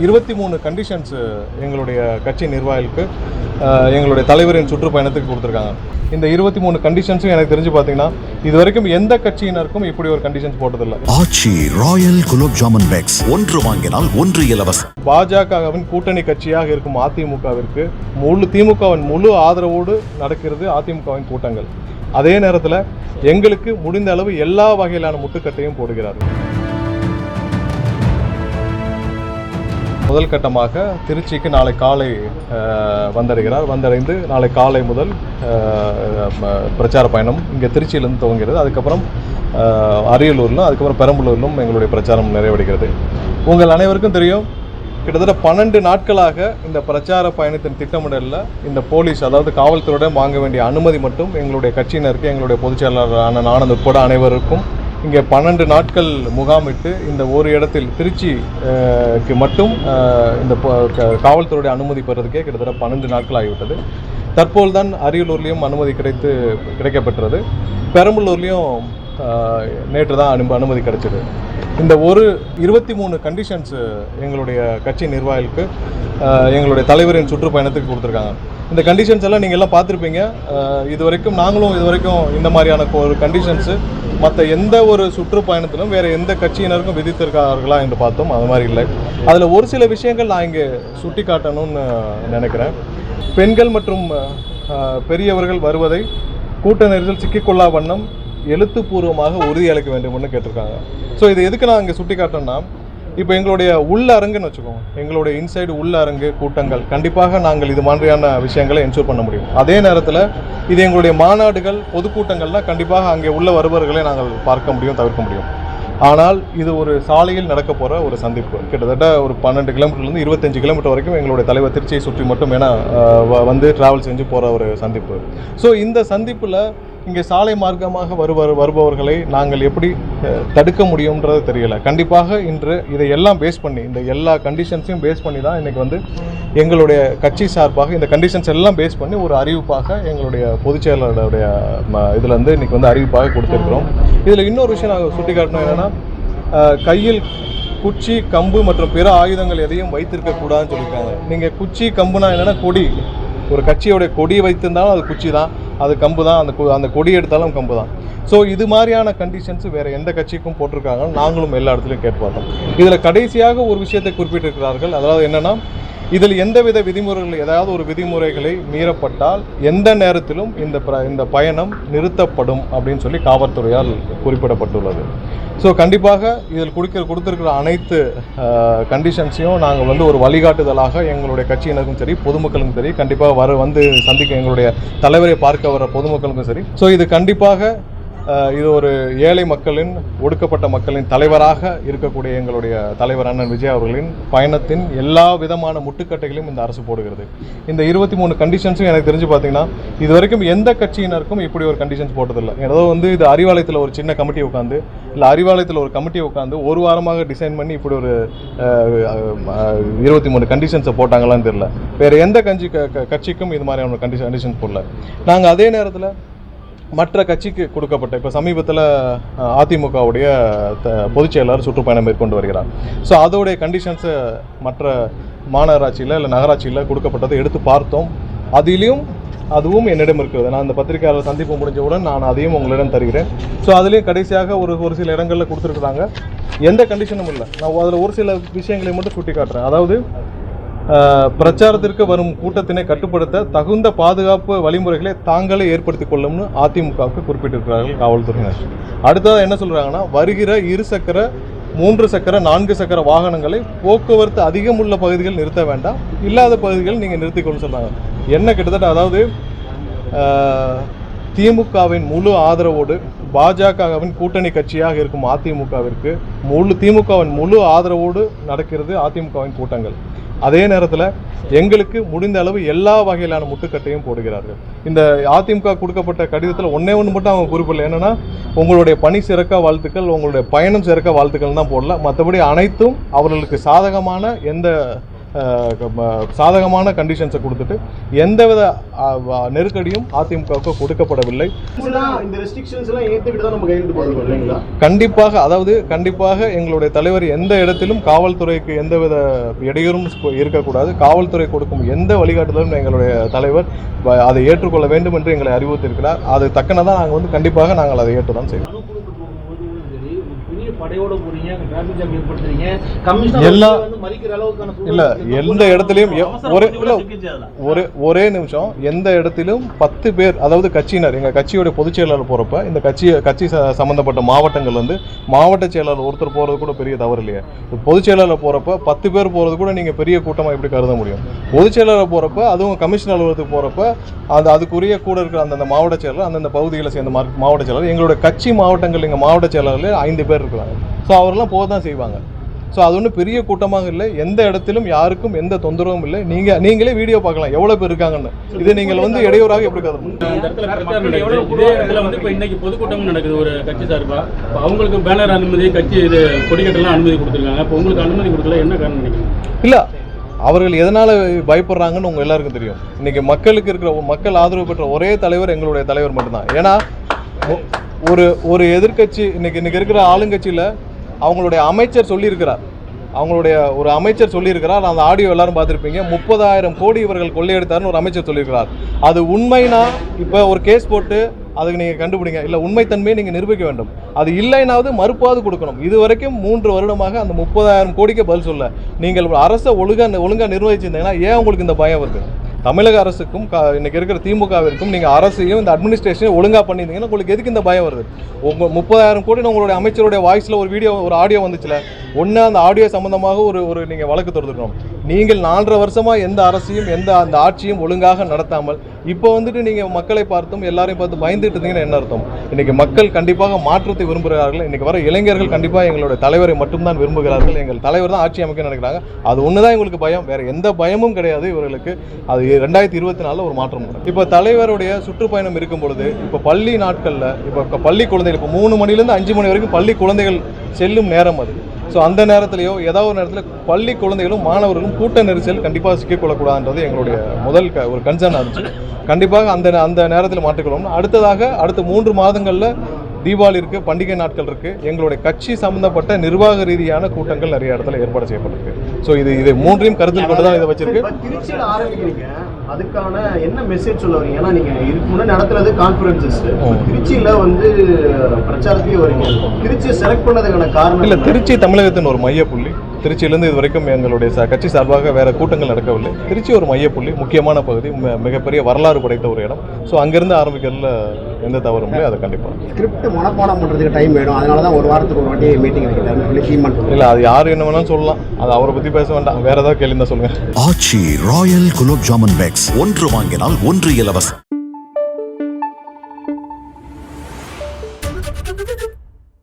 23 conditions எங்களுடைய கட்சி நிர்வாகிகளுக்கு எங்களுடைய தலைவரின் சுற்றுப்பயணத்துக்கு கொடுத்துருக்காங்க. இந்த 23 கண்டிஷன்ஸும் எனக்கு தெரிஞ்சு பார்த்தீங்கன்னா இது வரைக்கும் எந்த கட்சியினருக்கும் இப்படி ஒரு கண்டிஷன்ஸ் போட்டதில்லை. ஆச்சி ராயல் குலோப் ஜாமுன் பேக்ஸ் ஒன்று வாங்கினால் ஒன்று இலவசம். பாஜகவின் கூட்டணி கட்சியாக இருக்கும் அதிமுகவிற்கு திமுகவின் முழு ஆதரவோடு நடக்கிறது அதிமுகவின் கூட்டங்கள். அதே நேரத்தில் எங்களுக்கு முடிந்த அளவு எல்லா வகையிலான முட்டுக்கட்டையும் போடுகிறார்கள். முதல் கட்டமாக திருச்சிக்கு நாளை காலை வந்தடைகிறார். வந்தடைந்து நாளை காலை முதல் பிரச்சார பயணம் இங்கே திருச்சியிலிருந்து துவங்கிறது. அதுக்கப்புறம் அரியலூரிலும் அதுக்கப்புறம் பெரம்பலூரிலும் எங்களுடைய பிரச்சாரம் நிறைவடைகிறது. உங்கள் அனைவருக்கும் தெரியும், கிட்டத்தட்ட 12 நாட்களாக இந்த பிரச்சார பயணத்தின் திட்டமிடலில் இந்த போலீஸ், அதாவது காவல்துறையிடம் வாங்க வேண்டிய அனுமதி மட்டும் எங்களுடைய கட்சியினருக்கு, எங்களுடைய பொதுச் செயலாளரான ஆனந்த் உட்பட அனைவருக்கும் இங்கே 12 நாட்கள் முகாமிட்டு இந்த ஒரு இடத்தில் திருச்சிக்கு மட்டும் இந்த காவல்துறையுடைய அனுமதி பெறதுக்கே கிட்டத்தட்ட 12 நாட்கள் ஆகிவிட்டது. தற்போதுதான் அரியலூர்லேயும் அனுமதி கிடைக்கப்பெற்றது. பெரம்பலூர்லேயும் நேற்று தான் அனுமதி கிடைச்சது. இந்த ஒரு 23 கண்டிஷன்ஸ் எங்களுடைய கட்சி நிர்வாகிகளுக்கு எங்களுடைய தலைவரின் சுற்றுப்பயணத்துக்கு கொடுத்துருக்காங்க. இந்த கண்டிஷன்ஸ் எல்லாம் நீங்கள் எல்லாம் பார்த்துருப்பீங்க. நாங்களும் இது வரைக்கும் இந்த மாதிரியான ஒரு கண்டிஷன்ஸு மற்ற எந்த ஒரு சுற்றுப்பயணத்திலும் வேறு எந்த கட்சியினருக்கும் விதித்திருக்கார்களா என்று பார்த்தோம். அது மாதிரி இல்லை. அதில் ஒரு சில விஷயங்கள் நான் இங்கே சுட்டி காட்டணும்னு நினைக்கிறேன். பெண்கள் மற்றும் பெரியவர்கள் வருவதை கூட்ட நெரிசல் சிக்கிக்கொள்ளா வண்ணம் எழுத்துப்பூர்வமாக உறுதியளிக்க வேண்டும்னு கேட்டிருக்காங்க. ஸோ இது எதுக்கு நான் இங்கே சுட்டி காட்டேன்னா, இப்போ எங்களுடைய உள்ள அரங்குன்னு வச்சுக்கோங்க, எங்களுடைய இன்சைடு உள்ள அரங்கு கூட்டங்கள் கண்டிப்பாக நாங்கள் இது மாதிரியான விஷயங்களை என்ஷூர் பண்ண முடியும். அதே நேரத்தில் இது எங்களுடைய மாநாடுகள், பொதுக்கூட்டங்கள்லாம் கண்டிப்பாக அங்கே உள்ள வருபவர்களை நாங்கள் பார்க்க முடியும், தவிர்க்க முடியும். ஆனால் இது ஒரு சாலையில் நடக்க போகிற ஒரு சந்திப்பு. கிட்டத்தட்ட ஒரு 12 கிலோமீட்டர்லேருந்து 25 கிலோமீட்டர் வரைக்கும் எங்களுடைய தலைவர் திருச்சியை சுற்றி மட்டும் வந்து ட்ராவல் செஞ்சு போகிற ஒரு சந்திப்பு. ஸோ இந்த சந்திப்பில் இங்கே சாலை மார்க்கமாக வருபவர்களை நாங்கள் எப்படி தடுக்க முடியும்ன்றது தெரியல. கண்டிப்பாக இன்று இதை எல்லாம் பேஸ் பண்ணி, இந்த எல்லா கண்டிஷன்ஸையும் பேஸ் பண்ணி தான் இன்றைக்கி எங்களுடைய கட்சி சார்பாக இந்த கண்டிஷன்ஸ் எல்லாம் பேஸ் பண்ணி ஒரு அறிவிப்பாக எங்களுடைய பொதுச் செயலாளருடைய இதில் இன்றைக்கி அறிவிப்பாக கொடுத்துருக்குறோம். இதில் இன்னொரு விஷயம் நாங்கள் சுட்டி காட்டணும் என்னென்னா, கையில் குச்சி, கம்பு மற்றும் பிற ஆயுதங்கள் எதையும் வைத்திருக்கக்கூடாதுன்னு சொல்லியிருக்காங்க. நீங்கள் குச்சி, கம்புனா என்னென்னா கொடி, ஒரு கட்சியோடைய கொடியை வைத்திருந்தாலும் அது குச்சி தான், அது கம்பு தான், அந்த கொடி எடுத்தாலும் கம்பு தான். ஸோ இது மாதிரியான கண்டிஷன்ஸ் வேறு எந்த கட்சிக்கும் போட்டிருக்காங்க. நாங்களும் எல்லா இடத்துலையும் கேட்டு பார்த்தோம். இதில் கடைசியாக ஒரு விஷயத்தை குறிப்பிட்டிருக்கிறார்கள். அதாவது என்னென்னா, இதில் எந்தவித விதிமுறைகள், ஏதாவது ஒரு விதிமுறைகளை மீறப்பட்டால் எந்த நேரத்திலும் இந்த பயணம் நிறுத்தப்படும் அப்படின்னு சொல்லி காவல்துறையால் குறிப்பிடப்பட்டுள்ளது. ஸோ கண்டிப்பாக இதில் கொடுத்துருக்கிற அனைத்து கண்டிஷன்ஸையும் நாங்கள் ஒரு வழிகாட்டுதலாக எங்களுடைய கட்சியினருக்கும் சரி, பொதுமக்களுக்கும் சரி, கண்டிப்பாக வந்து சந்திக்க எங்களுடைய தலைவரை பார்க்க வர பொதுமக்களுக்கும் சரி. ஸோ இது கண்டிப்பாக இது ஒரு ஏழை மக்களின், ஒடுக்கப்பட்ட மக்களின் தலைவராக இருக்கக்கூடிய எங்களுடைய தலைவர் அண்ணன் விஜய் அவர்களின் பயணத்தின் எல்லா விதமான முட்டுக்கட்டைகளையும் இந்த அரசு போடுகிறது. இந்த 23 கண்டிஷன்ஸும் எனக்கு தெரிஞ்சு பார்த்தீங்கன்னா இது வரைக்கும் எந்த கட்சியினருக்கும் இப்படி ஒரு கண்டிஷன்ஸ் போட்டதில்லை. ஏதோ இது அறிவாலயத்தில் ஒரு சின்ன கமிட்டி உட்காந்து, இல்லை அறிவாலயத்தில் ஒரு கமிட்டி உட்காந்து ஒரு வாரமாக டிசைன் பண்ணி இப்படி ஒரு 23 கண்டிஷன்ஸை போட்டாங்களான்னு தெரியல. வேறு எந்த கட்சிக்கும் இது மாதிரியான கண்டிஷன்ஸ் போடல. நாங்கள் அதே நேரத்தில் மற்ற கட்சிக்கு கொடுக்கப்பட்ட, இப்போ சமீபத்தில் அதிமுகவுடைய பொதுச் செயலாளர் சுற்றுப்பயணம் மேற்கொண்டு வருகிறார். ஸோ அதோடைய கண்டிஷன்ஸை மற்ற மாநகராட்சியில் இல்லை நகராட்சியில் கொடுக்கப்பட்டதை எடுத்து பார்த்தோம். அதுவும் என்னிடம் இருக்கிறது. நான் இந்த பத்திரிகையாளர் சந்திப்பு முடிஞ்சவுடன் நான் அதையும் உங்களிடம் தருகிறேன். ஸோ அதுலேயும் கடைசியாக ஒரு சில இடங்களில் கொடுத்துருக்குறாங்க. எந்த கண்டிஷனும் இல்லை. நான் அதில் ஒரு சில விஷயங்களை மட்டும் சுட்டி காட்டுறேன். அதாவது பிரச்சாரத்திற்கு வரும் கூட்டத்தினை கட்டுப்படுத்த தகுந்த பாதுகாப்பு வழிமுறைகளை தாங்களே ஏற்படுத்திக் கொள்ளும்னு அதிமுகவுக்கு குறிப்பிட்டிருக்கிறார்கள் காவல்துறையினர். அடுத்ததாக என்ன சொல்கிறாங்கன்னா, வருகிற 2 சக்கர, 3 சக்கர, 4 சக்கர வாகனங்களை போக்குவரத்து அதிகம் உள்ள பகுதிகள் நிறுத்த வேண்டாம், இல்லாத பகுதிகள் நீங்கள் நிறுத்திக்கொள்ளுன்னு சொல்கிறாங்க. என்ன கிட்டத்தட்ட, அதாவது திமுகவின் முழு ஆதரவோடு பாஜகவின் கூட்டணி கட்சியாக இருக்கும் அதிமுகவிற்கு திமுகவின் முழு ஆதரவோடு நடக்கிறது அதிமுகவின் கூட்டங்கள். அதே நேரத்தில் எங்களுக்கு முடிந்த அளவு எல்லா வகையிலான முட்டுக்கட்டையும் போடுகிறார்கள். இந்த அதிமுக கொடுக்கப்பட்ட கடிதத்தில் ஒன்று மட்டும் அவங்க குறிப்பிடல. என்னென்னா, உங்களுடைய பணி சிறக்க வாழ்த்துக்கள், உங்களுடைய பயணம் சிறக்க வாழ்த்துக்கள் தான் போடல. மற்றபடி அனைத்தும் அவர்களுக்கு சாதகமான எந்த சாதகமான கண்டிஷன்ஸை கொடுத்துட்டு எந்தவித நெருக்கடியும் அதிமுகவுக்கு கொடுக்கப்படவில்லை. இந்த ரெஸ்ட்ரிக்ஷன்ஸ் எல்லாம் ஏத்துக்கிட்டு தான் நம்ம கையெழுத்து போடணும் இல்லைங்களா? கண்டிப்பாக எங்களுடைய தலைவர் எந்த இடத்திலும் காவல்துறைக்கு எந்தவித இடையூறும் இருக்கக்கூடாது. காவல்துறை கொடுக்கும் எந்த வழிகாட்டுதலும் எங்களுடைய தலைவர் அதை ஏற்றுக்கொள்ள வேண்டும் என்று எங்களை அறிவுறுத்தியிருக்கிறார். அது தக்கனதான் நாங்கள் கண்டிப்பாக நாங்கள் அதை ஏற்றுதான் செய்வோம். எந்த இடத்திலும் ஒரே நிமிஷம் எந்த இடத்திலும் 10 பேர், அதாவது கட்சியினர், எங்க கட்சியோட பொதுச் செயலாளர் போறப்ப இந்த கட்சி சம்பந்தப்பட்ட மாவட்டங்கள் மாவட்ட செயலாளர் ஒருத்தர் போறது கூட பெரிய தவறு இல்லையா? பொதுச் செயலாளர் போறப்ப 10 பேர் போறது கூட நீங்க பெரிய கூட்டமா எப்படி கருத முடியும்? பொதுச் செயலாளர் போறப்ப, அதுவும் கமிஷன் அலுவலகத்துக்கு போறப்ப அதுக்குரிய கூட இருக்கிற அந்தந்த மாவட்ட செயலாளர், அந்தந்த பகுதிகளை சேர்ந்த மாவட்ட செயலாளர், எங்களுடைய கட்சி மாவட்டங்கள் எங்க மாவட்ட செயலாளர்கள் 5 பேர் இருக்கிறாங்க. ஸோ அவரெல்லாம் போக தான் செய்வாங்க. ஸோ அது ஒன்றும் பெரிய கூட்டமாக இல்லை. எந்த இடத்திலும் யாருக்கும் எந்த தொந்தரவும் இல்லை. நீங்களே வீடியோ பார்க்கலாம் எவ்வளோ பேர் இருக்காங்கன்னு. இது நீங்கள் இடையூறாக எப்படி கருது? இன்னைக்கு பொதுக்கூட்டம் நடக்குது ஒரு கட்சி சார்பா. அவங்களுக்கு பேனர் அனுமதி, கட்சி இது கொடிக்கட்டெல்லாம் அனுமதி கொடுத்துருக்காங்க. இப்போ உங்களுக்கு அனுமதி கொடுக்கல, என்ன காரணம் நினைக்கிறீங்க? இல்லை, அவர்கள் எதனால் பயப்படுறாங்கன்னு உங்கள் எல்லாருக்கும் தெரியும். இன்றைக்கி மக்கள் ஆதரவு பெற்ற ஒரே தலைவர் எங்களுடைய தலைவர் மட்டும்தான். ஏன்னா ஒரு எதிர்க்கட்சி இன்னைக்கு இருக்கிற ஆளுங்கட்சியில் அவங்களுடைய அமைச்சர் சொல்லியிருக்கிறார். ஒரு அமைச்சர் சொல்லியிருக்கிறார், அந்த ஆடியோ எல்லாரும் பார்த்துருப்பீங்க. 30,000 கோடி இவர்கள் கொள்ளையடித்தார்னு ஒரு அமைச்சர் சொல்லியிருக்கிறார். அது உண்மைனா இப்போ ஒரு கேஸ் போட்டு அதுக்கு நீங்கள் கண்டுபிடிங்க. இல்லை, உண்மைத்தன்மையை நீங்கள் நிரூபிக்க வேண்டும். அது இல்லைனாவது மறுப்பாவது கொடுக்கணும். இது வரைக்கும் 3 வருடமாக அந்த 30,000 கோடிக்கு பதில் சொல்ல. நீங்கள் அரசை ஒழுங்காக நிர்வகிச்சிருந்தீங்கன்னா ஏன் உங்களுக்கு இந்த பயம் வருது? தமிழக அரசுக்கும் இன்னைக்கு இருக்கிற திமுகவிற்கும் நீங்கள் அரசையும் இந்த அட்மினிஸ்ட்ரேஷனையும் ஒழுங்காக பண்ணியிருந்தீங்கன்னா உங்களுக்கு எதுக்கு இந்த பயம் வருது? 30,000 கோடி உங்களுடைய அமைச்சருடைய வாய்ஸில் ஒரு ஆடியோ வந்துச்சுல, ஒன்று அந்த ஆடியோ சம்பந்தமாக ஒரு நீங்கள் வழக்கு தொடுத்துக்கணும். நீங்கள் 4.5 வருஷமாக எந்த அரசையும் அந்த ஆட்சியும் ஒழுங்காக நடத்தாமல் இப்போ நீங்கள் மக்களை பார்த்தும் எல்லாரையும் பார்த்து பயந்துட்டு இருந்தீங்கன்னா என்ன அர்த்தம்? இன்னைக்கு மக்கள் கண்டிப்பாக மாற்றத்தை விரும்புகிறார்கள். இன்னைக்கு வர இளைஞர்கள் கண்டிப்பாக எங்களுடைய தலைவரை மட்டும்தான் விரும்புகிறார்கள். எங்கள் தலைவர் தான் ஆட்சி அமைக்க நினைக்கிறாங்க. அது ஒன்று தான் எங்களுக்கு பயம், வேற எந்த பயமும் கிடையாது இவர்களுக்கு. அது 2024 ஒரு மாற்றம். இப்போ தலைவருடைய சுற்றுப்பயணம் இருக்கும் பொழுது, இப்போ பள்ளி நாட்களில், இப்போ பள்ளி குழந்தைகள், இப்போ 3 மணிலேருந்து 5 மணி வரைக்கும் பள்ளி குழந்தைகள் செல்லும் நேரம் அது. ஸோ அந்த நேரத்திலையோ ஏதாவது ஒரு நேரத்தில் பள்ளி குழந்தைகளும் மாணவர்களும் கூட்ட நெரிசல் கண்டிப்பாக சிக்கிக்கொள்ளக்கூடாதுன்றது எங்களுடைய முதல் ஒரு கன்சர்னாக இருந்துச்சு. கண்டிப்பாக அந்த நேரத்தில் மாற்றிக்கொள்ளணும். அடுத்த 3 மாதங்களில் தீபாவளி இருக்குது, பண்டிகை நாட்கள் இருக்குது. எங்களுடைய கட்சி சம்பந்தப்பட்ட நிர்வாக ரீதியான கூட்டங்கள் நிறைய இடத்துல ஏற்பாடு செய்யப்பட்டிருக்கு. ஸோ இது 3ஐயும் கருத்தில் கொண்டு தான் இதை வச்சிருக்கு. திருச்சியில் ஆரம்பிக்கிறீங்க, அதுக்கான என்ன மெசேஜ் சொல்ல வரீங்க? ஏன்னா நீங்கள் இதுக்கு முன்னாடி நடத்துறது கான்ஃபரன்சஸ், திருச்சியில் பிரச்சாரத்தையும் வரீங்க. திருச்சியை செலக்ட் பண்ணதுக்கான காரணம் இல்லை, திருச்சி தமிழகத்தின் ஒரு மையப்புள்ளி. திருச்சியிலேருந்து இது வரைக்கும் எங்களுடைய கட்சி சார்பாக வேறு கூட்டங்கள் நடக்கவில்லை. திருச்சி ஒரு மையப்புள்ளி, முக்கியமான பகுதி, மிகப்பெரிய வரலாறு படைத்த ஒரு இடம். ஸோ அங்கேருந்து ஆரம்பிக்கிறதுல எந்த தவறும் இல்லை. அது கண்டிப்பாக ஸ்கிரிப்ட் மனப்பாடம் பண்ணுறதுக்கு டைம் வேணும். அதனால தான் ஒரு வாரத்துக்கு ஒரு வாட்டி மீட்டிங் வைக்கிறாங்க. இல்லை, அது யார் என்ன வேணாலும் சொல்லலாம். அது அவரை பற்றி பேச வேண்டாம். வேறு ஏதாவது கேள்வி தான் சொல்லுங்கள். ஆச்சி ராயல் குலோப் ஜாமன் பேக்ஸ், 1 வாங்கினால் 1 இலவசம்.